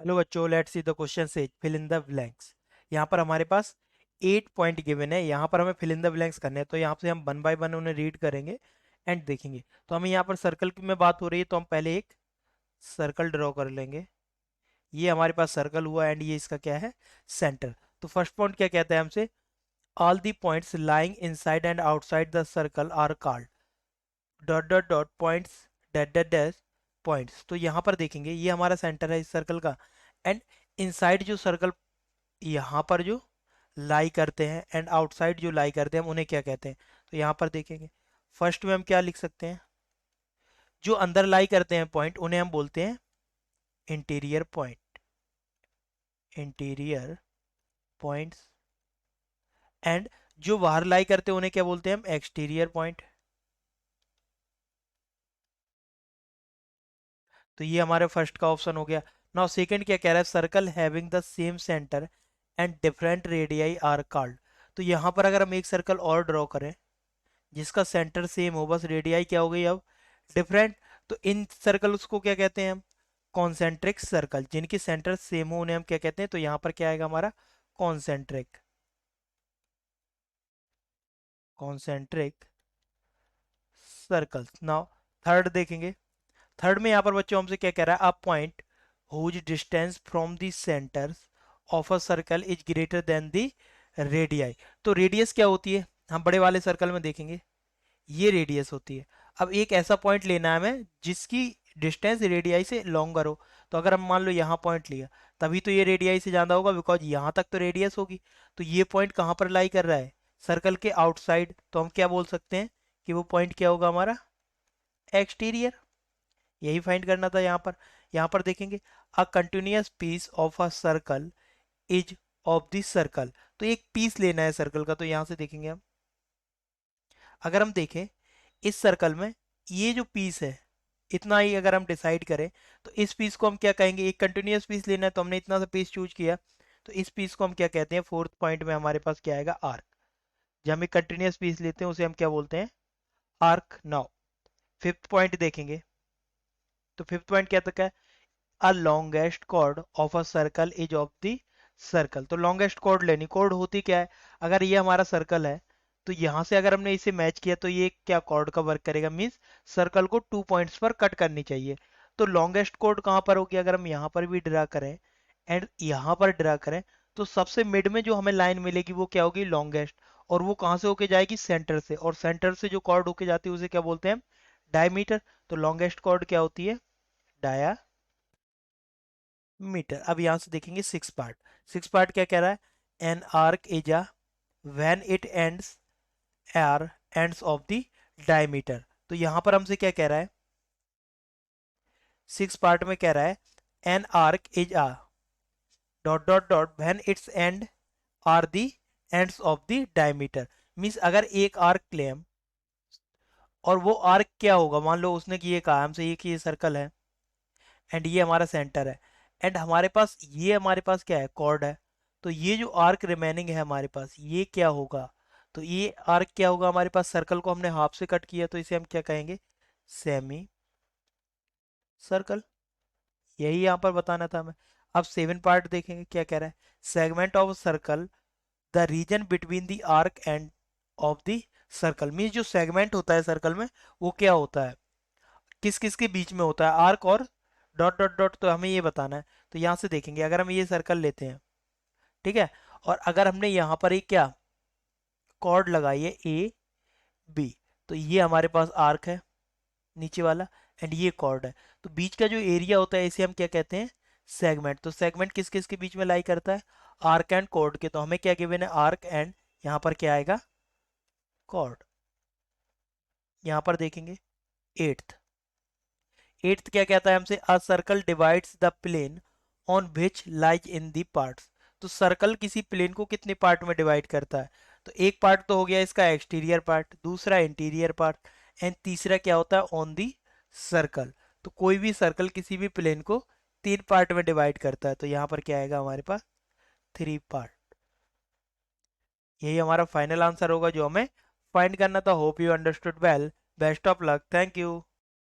Hello बच्चों, let's see the question से fill in the blanks. यहाँ पर हमारे पास 8 पॉइंट गिवन है। यहाँ पर हमें फिल इन द ब्लैंक्स करने हैं, तो यहाँ से हम वन बाय वन उन्हें रीड करेंगे एंड देखेंगे। तो हमें यहाँ पर सर्कल की में बात हो रही है, तो हम पहले एक सर्कल ड्रॉ कर लेंगे। ये हमारे पास सर्कल हुआ एंड ये इसका क्या है, सेंटर। तो फर्स्ट पॉइंट क्या कहता है हमसे, all the points lying inside and outside the circle are called dot dot dot points that that dash points. तो यहाँ पर देखेंगे ये हमारा सेंटर है इस सर्कल का, एंड इनसाइड जो सर्कल यहाँ पर जो लाई करते हैं एंड आउटसाइड जो लाई करते हैं हम उन्हें क्या कहते हैं। तो यहाँ पर देखेंगे फर्स्ट में हम क्या लिख सकते हैं, जो अंदर लाई करते हैं पॉइंट उन्हें हम बोलते हैं interior point, interior points. And जो बाहर लाई करते हैं उन्हें क्या बोलते हैं हम, एक्सटीरियर पॉइंट। तो ये हमारे फर्स्ट का ऑप्शन हो गया। नाउ सेकंड क्या कह रहा है, circle having the same centre and different radii are called. तो यहाँ पर अगर हम एक सर्कल और ड्रॉ करें जिसका सेंटर सेम हो, बस रेडियाई क्या हो गई अब, डिफरेंट। तो इन सर्कल उसको क्या कहते हैं हम, कॉन्सेंट्रिक सर्कल। जिनके सेंटर सेम हो उन्हें हम क्या कहते हैं, तो यहाँ पर क्या आएगा हमारा, concentric, concentric circles. Now third देखेंगे। थर्ड में यहाँ पर बच्चों हमसे क्या कह रहा है, a point whose distance from the centre of a circle is greater than the radii. तो रेडियस क्या होती है, हम बड़े वाले सर्कल में देखेंगे ये रेडियस होती है। अब एक ऐसा पॉइंट लेना है हमें जिसकी डिस्टेंस रेडियाई से लॉन्गर हो। तो अगर हम मान लो यहाँ पॉइंट लिया, तभी तो ये रेडियाई से ज़्यादा होगा, बिकॉज यहाँ तक तो रेडियस होगी। तो ये पॉइंट कहाँ पर लाई कर रहा है, सर्कल के आउटसाइड। तो हम क्या बोल सकते हैं कि वो पॉइंट क्या होगा हमारा, एक्सटीरियर। यही फाइंड करना था यहाँ पर। यहाँ पर देखेंगे a continuous piece of a circle is of this circle. तो एक पीस लेना है सर्कल का। तो यहाँ से देखेंगे हम, अगर हम देखें इस सर्कल में ये जो पीस है, इतना ही अगर हम डिसाइड करें तो इस पीस को हम क्या कहेंगे, एक कंटिन्यूअस पीस लेना है तो हमने इतना सा पीस चूज किया। तो इस पीस को हम क्या कहते हैं, फोर्थ पॉइंट में हमारे पास क्या आएगा, आर्क। जब हम एक कंटिन्यूअस पीस लेते हैं उसे हम क्या बोलते हैं, आर्क। नाउ फिफ्थ पॉइंट देखेंगे। तो फिफ्थ पॉइंट क्या तक है, a longest chord of a circle is of the circle. तो लॉन्गेस्ट कॉर्ड लेनी, कॉर्ड होती क्या है, अगर ये हमारा सर्कल है तो यहाँ से अगर हमने इसे मैच किया तो ये क्या कॉर्ड का वर्क करेगा, मीन्स सर्कल को 2 पॉइंट्स पर कट करनी चाहिए। तो लॉन्गेस्ट कॉर्ड कहाँ पर होगी, अगर हम यहाँ पर भी ड्रा करें एंड यहाँ पर ड्रा करें, तो सबसे मिड में जो हमें लाइन मिलेगी वो क्या होगी, लॉन्गेस्ट। और वो कहाँ से होके जाएगी, सेंटर से। और सेंटर से जो कॉर्ड होके जाती है उसे क्या बोलते हैं हम, डायमीटर। तो लॉन्गेस्ट कॉर्ड क्या होती है, डाया मीटर। अब यहां से देखेंगे सिक्स पार्ट। सिक्स पार्ट क्या कह रहा है, an arc is a when it ends are ends of the diameter. तो यहां पर हमसे क्या कह रहा है, सिक्स पार्ट में कह रहा है an arc is a dot dot dot when its end are the ends of the diameter. Means अगर एक आर्क ले हम, और वो आर्क क्या होगा, मान लो उसने ये कहा हमसे ये कि ये सर्कल है एंड ये हमारा सेंटर है, एंड हमारे पास ये हमारे पास क्या है, कॉर्ड है। तो ये जो आर्क रिमेनिंग है हमारे पास ये क्या होगा, तो ये आर्क क्या होगा हमारे पास, सर्कल को हमने हाफ से कट किया तो इसे हम क्या कहेंगे, सेमी सर्कल। यही यहाँ पर बताना था हमें। अब सेवन पार्ट देखेंगे क्या कह रहा है, segment of circle the region between the arc end of the circle. Means जो सेगमेंट होता है सर्कल में वो क्या होता है, किस किस के बीच में होता है, आर्क और डॉट डॉट डॉट। तो हमें ये बताना है। तो यहाँ से देखेंगे अगर हम ये सर्कल लेते हैं, ठीक है, और अगर हमने यहाँ पर एक क्या कॉर्ड लगाई है ए बी, तो ये हमारे पास आर्क है नीचे वाला एंड ये कॉर्ड है। तो बीच का जो एरिया होता है इसे हम क्या कहते हैं, सेगमेंट। तो सेगमेंट किस किस के बीच में लाई करता है, आर्क एंड कॉर्ड के। तो हमें क्या गिवन है, आर्क एंड यहाँ पर क्या आएगा, कॉर्ड। यहाँ पर देखेंगे एट्थ। एट्थ क्या कहता है हमसे, a circle divides the plane on which lies in the parts. तो सर्कल किसी प्लेन को कितने पार्ट में डिवाइड करता है, तो एक पार्ट तो हो गया इसका एक्सटीरियर पार्ट, दूसरा इंटीरियर पार्ट, एंड तीसरा क्या होता है, ऑन दी सर्कल। तो कोई भी सर्कल किसी भी प्लेन को 3 पार्ट में डिवाइड करता है। तो यहाँ पर क्या आएगा हमारे पास, 3 पार्ट। यही हमारा फाइनल आंसर होगा जो हमें फाइंड करना था। Hope you understood well. Best of luck, thank you.